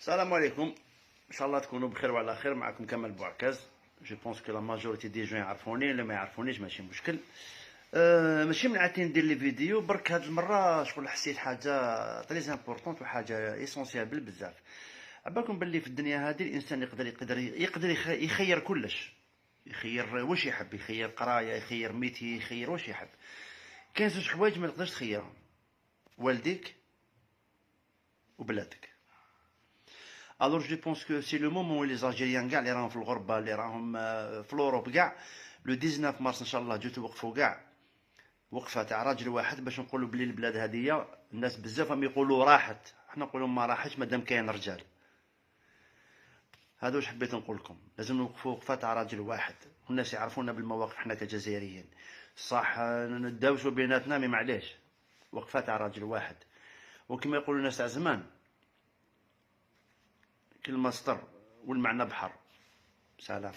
السلام عليكم، ان شاء الله تكونوا بخير وعلى خير. معكم كمال بوعكاز. جو بونس كو لا ماجوريتي دي جون يعرفوني، ولا ما يعرفونيش ماشي مشكل. ماشي من عادتي ندير لي فيديو برك. هاد المره شغل حسيت حاجه تري امبورطونط وحاجه ايسونسيال بزاف. عبالكم باللي في الدنيا هذه الانسان يقدر يخير كلش. يخير واش يحب، يخير قرايه، يخير ميتي، يخير واش يحب. كاين زوج حوايج ما تقدرش تخيرهم: والديك وبلادك. الوغ جو بونس كو سي لو مومون لي زالجيريان كاع اللي راهم في الغربه، اللي راهم في لوروب كاع، لو 19 مارس ان شاء الله جو توقفوا كاع وقفه تاع راجل واحد باش نقولوا بلي البلاد هذه الناس بزاف راهم يقولوا راحت، حنا نقولوا ما راحتش مادام كاين رجال. هذا واش حبيت نقول لكم، لازم نوقفوا وقفه تاع راجل واحد، والناس يعرفونا بالمواقف حنا كجزائريين. صح نداوشوا بيناتنا مي معليش، وقفه تاع راجل واحد. وكما يقولوا الناس تاع زمان، كل مصدر والمعنى بحر. سلام.